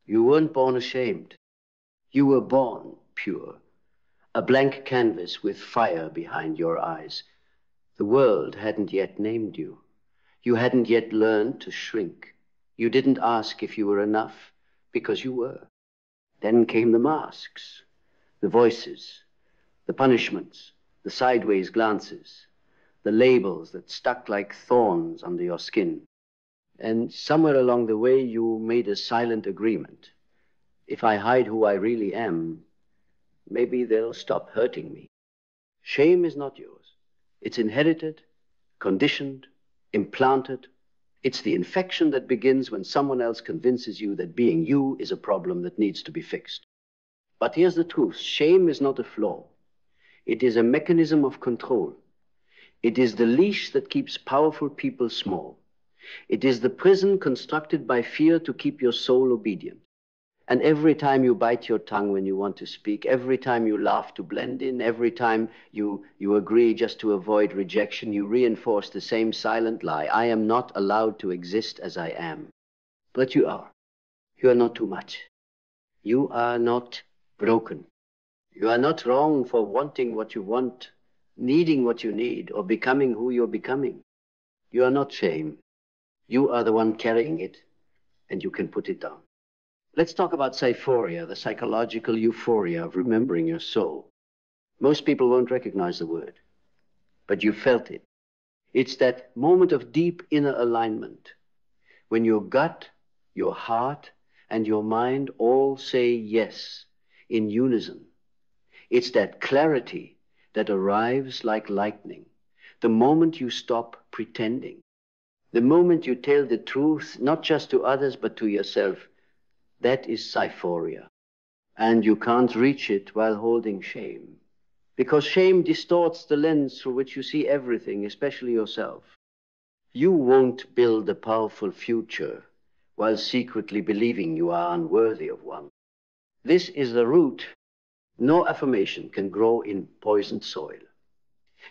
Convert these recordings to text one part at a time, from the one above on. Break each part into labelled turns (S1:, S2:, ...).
S1: You weren't born ashamed. You were born pure. A blank canvas with fire behind your eyes. The world hadn't yet named you. You hadn't yet learned to shrink. You didn't ask if you were enough, because you were. Then came the masks, the voices, the punishments, the sideways glances, the labels that stuck like thorns under your skin. And somewhere along the way, you made a silent agreement. If I hide who I really am, maybe they'll stop hurting me. Shame is not yours. It's inherited, conditioned, implanted. It's the infection that begins when someone else convinces you that being you is a problem that needs to be fixed. But here's the truth. Shame is not a flaw. It is a mechanism of control. It is the leash that keeps powerful people small. It is the prison constructed by fear to keep your soul obedient. And every time you bite your tongue when you want to speak, every time you laugh to blend in, every time you agree just to avoid rejection, you reinforce the same silent lie. I am not allowed to exist as I am. But you are. You are not too much. You are not broken. You are not wrong for wanting what you want, needing what you need, or becoming who you're becoming. You are not shame. You are the one carrying it, and you can put it down. Let's talk about psyphoria, the psychological euphoria of remembering your soul. Most people won't recognize the word, but you felt it. It's that moment of deep inner alignment when your gut, your heart, and your mind all say yes in unison. It's that clarity that arrives like lightning, the moment you stop pretending, the moment you tell the truth, not just to others, but to yourself. That is psyphoria. And you can't reach it while holding shame. Because shame distorts the lens through which you see everything, especially yourself. You won't build a powerful future while secretly believing you are unworthy of one. This is the root. No affirmation can grow in poisoned soil.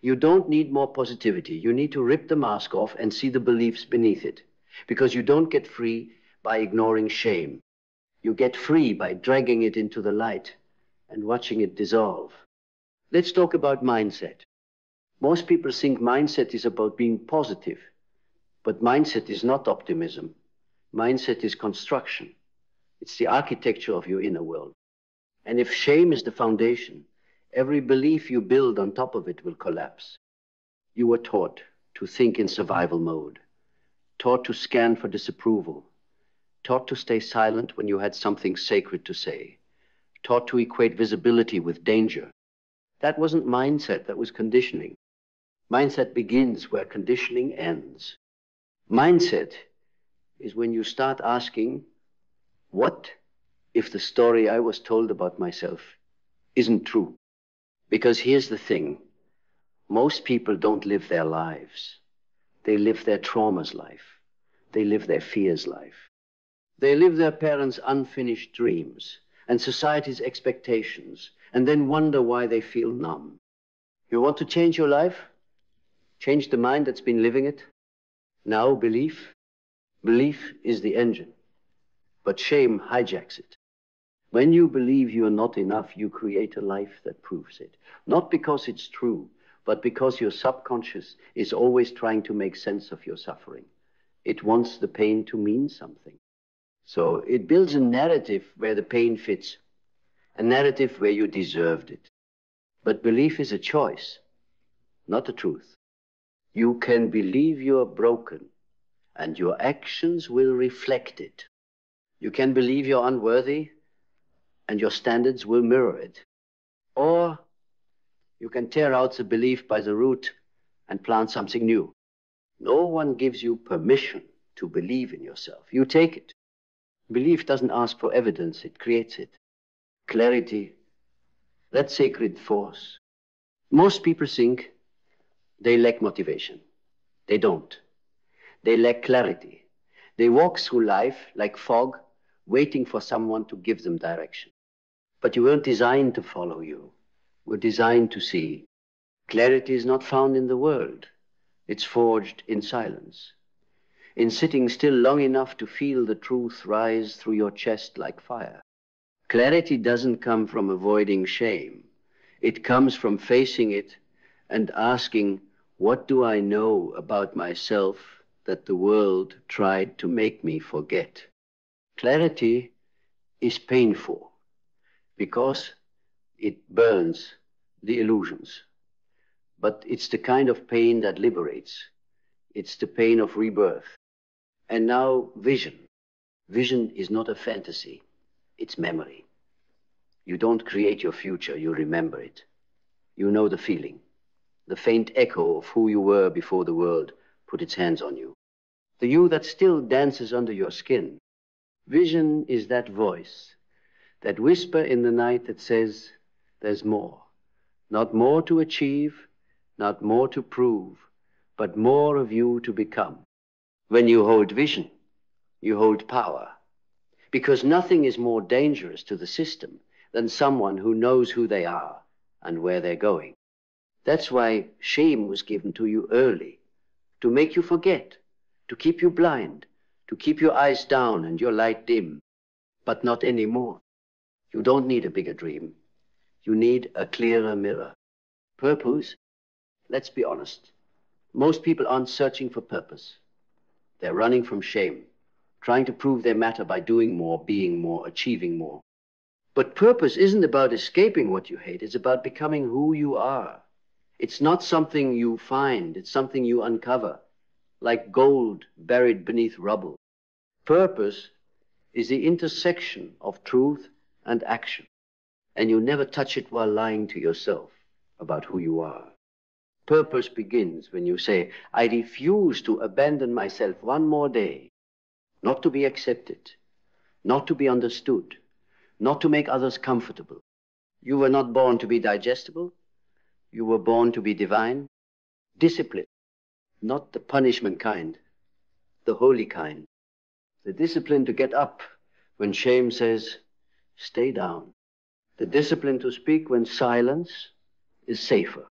S1: You don't need more positivity. You need to rip the mask off and see the beliefs beneath it. Because you don't get free by ignoring shame. You get free by dragging it into the light and watching it dissolve. Let's talk about mindset. Most people think mindset is about being positive, but mindset is not optimism. Mindset is construction. It's the architecture of your inner world. And if shame is the foundation, every belief you build on top of it will collapse. You were taught to think in survival mode, taught to scan for disapproval, taught to stay silent when you had something sacred to say, taught to equate visibility with danger. That wasn't mindset, that was conditioning. Mindset begins where conditioning ends. Mindset is when you start asking, what if the story I was told about myself isn't true? Because here's the thing, most people don't live their lives. They live their trauma's life. They live their fear's life. They live their parents' unfinished dreams and society's expectations, and then wonder why they feel numb. You want to change your life? Change the mind that's been living it? Now belief? Belief is the engine, but shame hijacks it. When you believe you're not enough, you create a life that proves it. Not because it's true, but because your subconscious is always trying to make sense of your suffering. It wants the pain to mean something. So it builds a narrative where the pain fits, a narrative where you deserved it. But belief is a choice, not a truth. You can believe you're broken, and your actions will reflect it. You can believe you're unworthy, and your standards will mirror it. Or you can tear out the belief by the root and plant something new. No one gives you permission to believe in yourself. You take it. Belief doesn't ask for evidence, it creates it. Clarity, that sacred force. Most people think they lack motivation. They don't. They lack clarity. They walk through life like fog, waiting for someone to give them direction. But you weren't designed to follow you. We're designed to see. Clarity is not found in the world. It's forged in silence. in sitting still long enough to feel the truth rise through your chest like fire. Clarity doesn't come from avoiding shame. It comes from facing it and asking, what do I know about myself that the world tried to make me forget? Clarity is painful because it burns the illusions. But it's the kind of pain that liberates. It's the pain of rebirth. And now vision. Vision is not a fantasy. It's memory. You don't create your future, you remember it. You know the feeling, the faint echo of who you were before the world put its hands on you. The you that still dances under your skin. Vision is that voice, that whisper in the night that says, there's more. Not more to achieve, not more to prove, but more of you to become. When you hold vision, you hold power. Because nothing is more dangerous to the system than someone who knows who they are and where they're going. That's why shame was given to you early, to make you forget, to keep you blind, to keep your eyes down and your light dim, but not anymore. You don't need a bigger dream. You need a clearer mirror. Purpose? Let's be honest. Most people aren't searching for purpose. They're running from shame, trying to prove their matter by doing more, being more, achieving more. But purpose isn't about escaping what you hate. It's about becoming who you are. It's not something you find. It's something you uncover, like gold buried beneath rubble. Purpose is the intersection of truth and action. And you never touch it while lying to yourself about who you are. Purpose begins when you say, I refuse to abandon myself one more day, not to be accepted, not to be understood, not to make others comfortable. You were not born to be digestible. You were born to be divine. Discipline, not the punishment kind, the holy kind. The discipline to get up when shame says, stay down. The discipline to speak when silence is safer.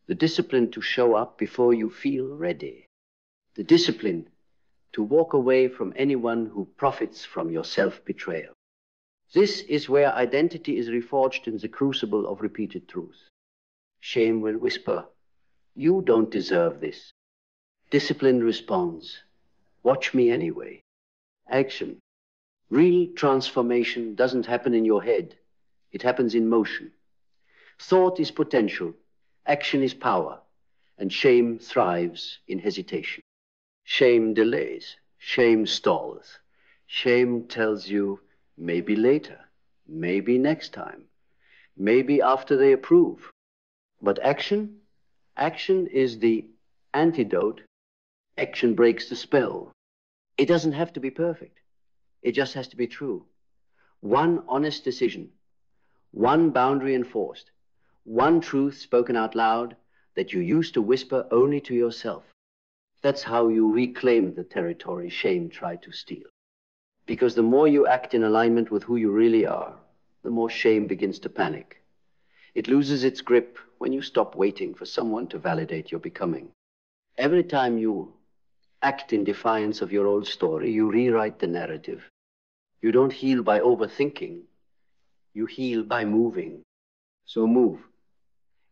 S1: The discipline to show up before you feel ready. The discipline to walk away from anyone who profits from your self-betrayal. This is where identity is reforged in the crucible of repeated truth. Shame will whisper, you don't deserve this. Discipline responds, watch me anyway. Action. Real transformation doesn't happen in your head. It happens in motion. Thought is potential. Action is power. And shame thrives in hesitation. Shame delays. Shame stalls. Shame tells you, maybe later, maybe next time, maybe after they approve. But action? Action is the antidote. Action breaks the spell. It doesn't have to be perfect. It just has to be true. One honest decision, one boundary enforced, one truth spoken out loud that you used to whisper only to yourself. That's how you reclaim the territory shame tried to steal. Because the more you act in alignment with who you really are, the more shame begins to panic. It loses its grip when you stop waiting for someone to validate your becoming. Every time you act in defiance of your old story, you rewrite the narrative. You don't heal by overthinking. You heal by moving. So move.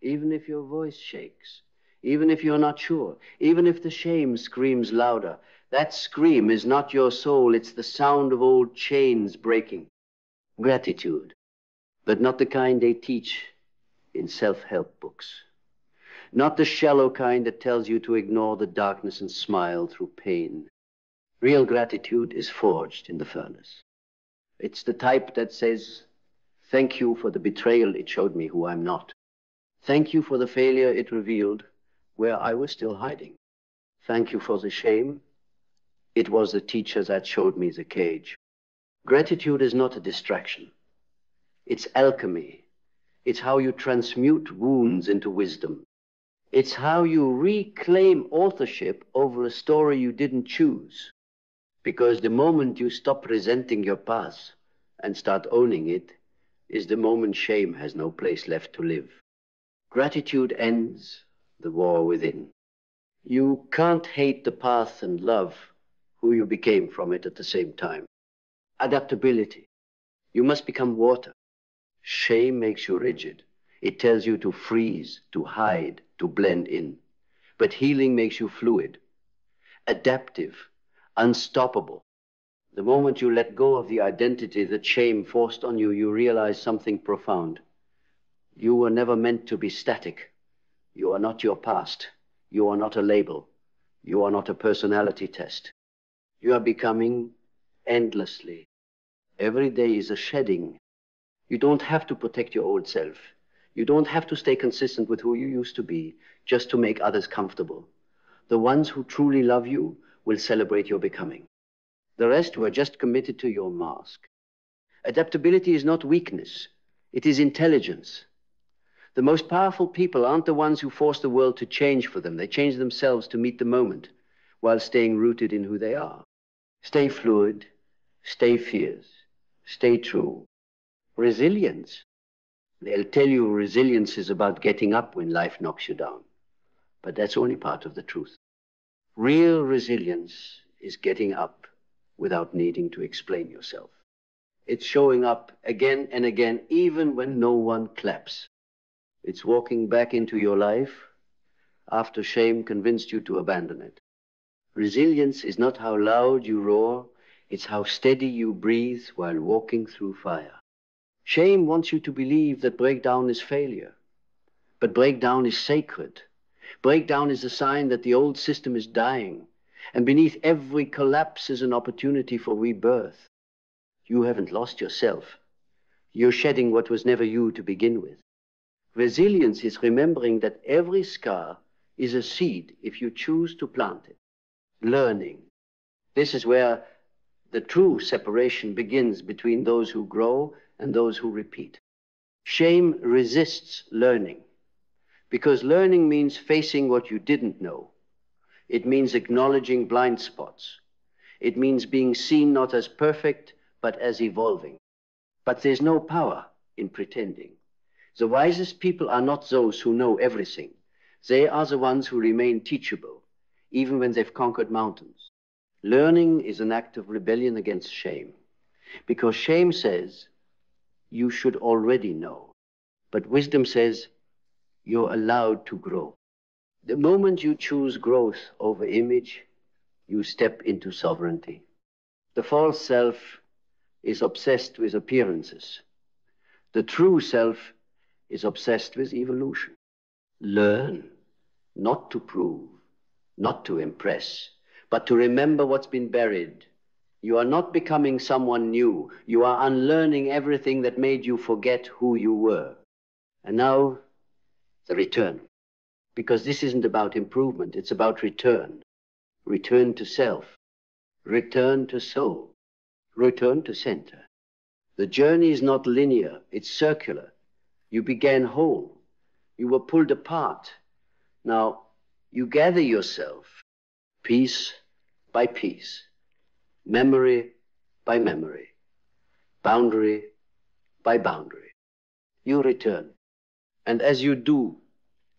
S1: Even if your voice shakes, even if you're not sure, even if the shame screams louder, that scream is not your soul, it's the sound of old chains breaking. Gratitude, but not the kind they teach in self-help books. Not the shallow kind that tells you to ignore the darkness and smile through pain. Real gratitude is forged in the furnace. It's the type that says, thank you for the betrayal it showed me who I'm not. Thank you for the failure it revealed where I was still hiding. Thank you for the shame. It was the teacher that showed me the cage. Gratitude is not a distraction. It's alchemy. It's how you transmute wounds into wisdom. It's how you reclaim authorship over a story you didn't choose. Because the moment you stop resenting your past and start owning it is the moment shame has no place left to live. Gratitude ends the war within. You can't hate the path and love who you became from it at the same time. Adaptability. You must become water. Shame makes you rigid. It tells you to freeze, to hide, to blend in. But healing makes you fluid, adaptive, unstoppable. The moment you let go of the identity that shame forced on you, you realize something profound. You were never meant to be static. You are not your past. You are not a label. You are not a personality test. You are becoming endlessly. Every day is a shedding. You don't have to protect your old self. You don't have to stay consistent with who you used to be just to make others comfortable. The ones who truly love you will celebrate your becoming. The rest were just committed to your mask. Adaptability is not weakness. It is intelligence. The most powerful people aren't the ones who force the world to change for them. They change themselves to meet the moment while staying rooted in who they are. Stay fluid, stay fierce, stay true. Resilience. They'll tell you resilience is about getting up when life knocks you down. But that's only part of the truth. Real resilience is getting up without needing to explain yourself. It's showing up again and again, even when no one claps. It's walking back into your life after shame convinced you to abandon it. Resilience is not how loud you roar, it's how steady you breathe while walking through fire. Shame wants you to believe that breakdown is failure. But breakdown is sacred. Breakdown is a sign that the old system is dying. And beneath every collapse is an opportunity for rebirth. You haven't lost yourself. You're shedding what was never you to begin with. Resilience is remembering that every scar is a seed if you choose to plant it. Learning. This is where the true separation begins between those who grow and those who repeat. Shame resists learning because learning means facing what you didn't know. It means acknowledging blind spots. It means being seen not as perfect, but as evolving. But there's no power in pretending. The wisest people are not those who know everything. They are the ones who remain teachable, even when they've conquered mountains. Learning is an act of rebellion against shame, because shame says you should already know, but wisdom says you're allowed to grow. The moment you choose growth over image, you step into sovereignty. The false self is obsessed with appearances. The true self is obsessed with evolution. Learn not to prove, not to impress, but to remember what's been buried. You are not becoming someone new. You are unlearning everything that made you forget who you were. And now, the return. Because this isn't about improvement, it's about return. Return to self. Return to soul. Return to center. The journey is not linear, it's circular. You began whole. You were pulled apart. Now, you gather yourself, piece by piece, memory by memory, boundary by boundary. You return. And as you do,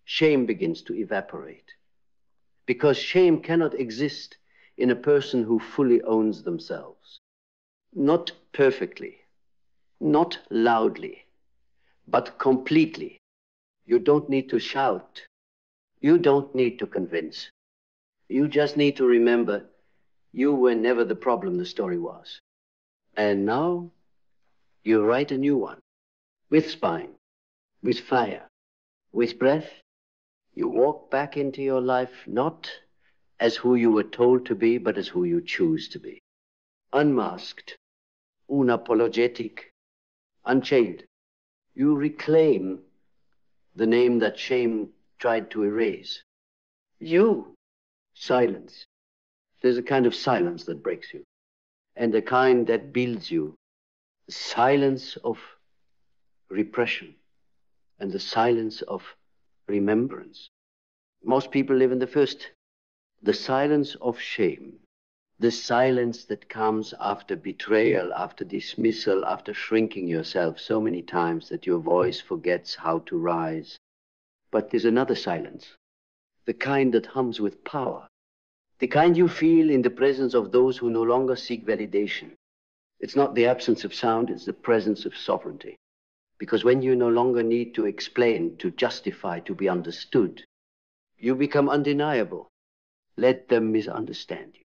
S1: shame begins to evaporate. Because shame cannot exist in a person who fully owns themselves. Not perfectly, not loudly, but completely. You don't need to shout. You don't need to convince. You just need to remember you were never the problem the story was. And now you write a new one with spine, with fire, with breath. You walk back into your life not as who you were told to be, but as who you choose to be. Unmasked, unapologetic, unchained. You reclaim the name that shame tried to erase. You, silence. There's a kind of silence that breaks you, and a kind that builds you. The silence of repression and the silence of remembrance. Most people live in the first, the silence of shame, the silence that comes after betrayal, after dismissal, after shrinking yourself so many times that your voice forgets how to rise. But there's another silence, the kind that hums with power, The kind you feel in the presence of those who no longer seek validation. It's not the absence of sound, it's the presence of sovereignty. Because when you no longer need to explain, to justify, to be understood, you become undeniable. Let them misunderstand you.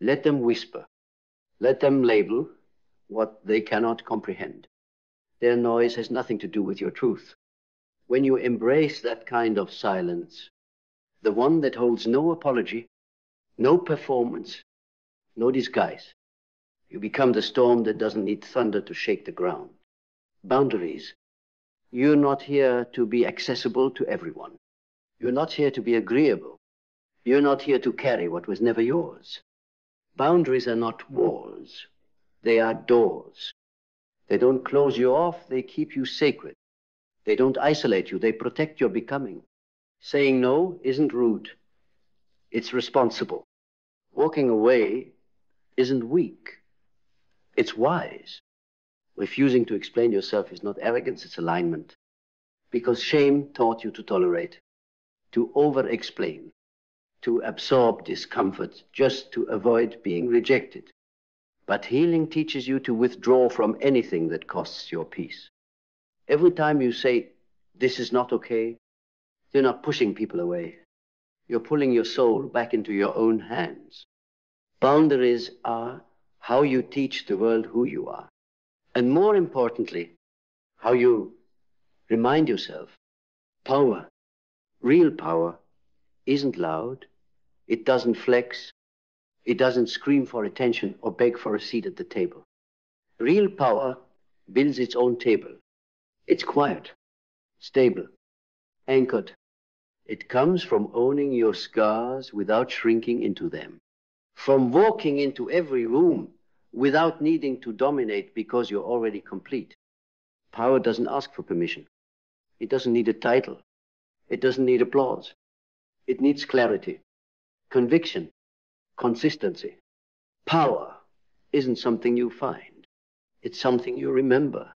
S1: Let them whisper. Let them label what they cannot comprehend. Their noise has nothing to do with your truth. When you embrace that kind of silence, the one that holds no apology, no performance, no disguise, you become the storm that doesn't need thunder to shake the ground. Boundaries. You're not here to be accessible to everyone. You're not here to be agreeable. You're not here to carry what was never yours. Boundaries are not walls. They are doors. They don't close you off, they keep you sacred. They don't isolate you, they protect your becoming. Saying no isn't rude. It's responsible. Walking away isn't weak. It's wise. Refusing to explain yourself is not arrogance, it's alignment. Because shame taught you to tolerate, to over-explain, to absorb discomfort just to avoid being rejected. But healing teaches you to withdraw from anything that costs your peace. Every time you say, this is not okay, you're not pushing people away. You're pulling your soul back into your own hands. Boundaries are how you teach the world who you are. And more importantly, how you remind yourself, power, real power, isn't loud. It doesn't flex. It doesn't scream for attention or beg for a seat at the table. Real power builds its own table. It's quiet, stable, anchored. It comes from owning your scars without shrinking into them. From walking into every room without needing to dominate because you're already complete. Power doesn't ask for permission. It doesn't need a title. It doesn't need applause. It needs clarity, conviction, consistency. Power isn't something you find. It's something you remember.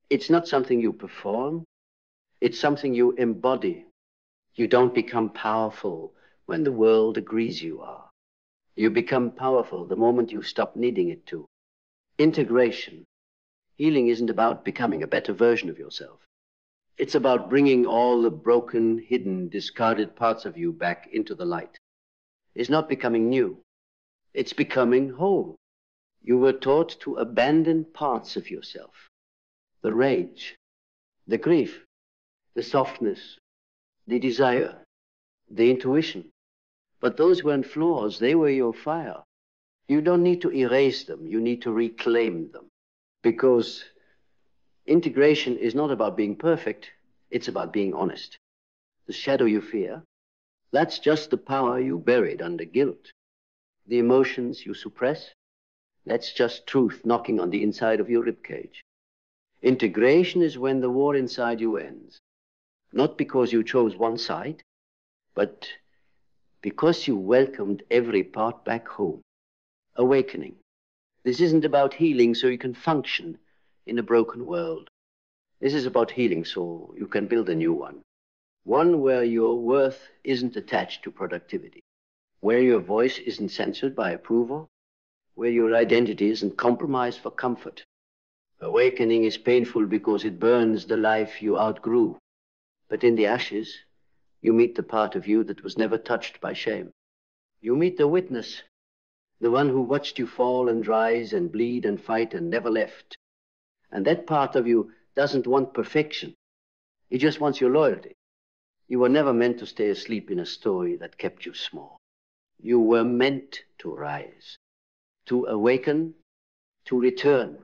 S1: It's not something you perform. It's something you embody. You don't become powerful when the world agrees you are. You become powerful the moment you stop needing it to. Integration. Healing isn't about becoming a better version of yourself. It's about bringing all the broken, hidden, discarded parts of you back into the light. It's not becoming new. It's becoming whole. You were taught to abandon parts of yourself. The rage, the grief, the softness, the desire, the intuition. But those weren't flaws, they were your fire. You don't need to erase them, you need to reclaim them. Because integration is not about being perfect, it's about being honest. The shadow you fear, that's just the power you buried under guilt. The emotions you suppress, that's just truth knocking on the inside of your ribcage. Integration is when the war inside you ends. Not because you chose one side, but because you welcomed every part back home. Awakening. This isn't about healing so you can function in a broken world. This is about healing so you can build a new one. One where your worth isn't attached to productivity. Where your voice isn't censored by approval. Where your identity isn't compromised for comfort. Awakening is painful because it burns the life you outgrew. But in the ashes, you meet the part of you that was never touched by shame. You meet the witness, the one who watched you fall and rise and bleed and fight and never left. And that part of you doesn't want perfection. It just wants your loyalty. You were never meant to stay asleep in a story that kept you small. You were meant to rise, to awaken, to return.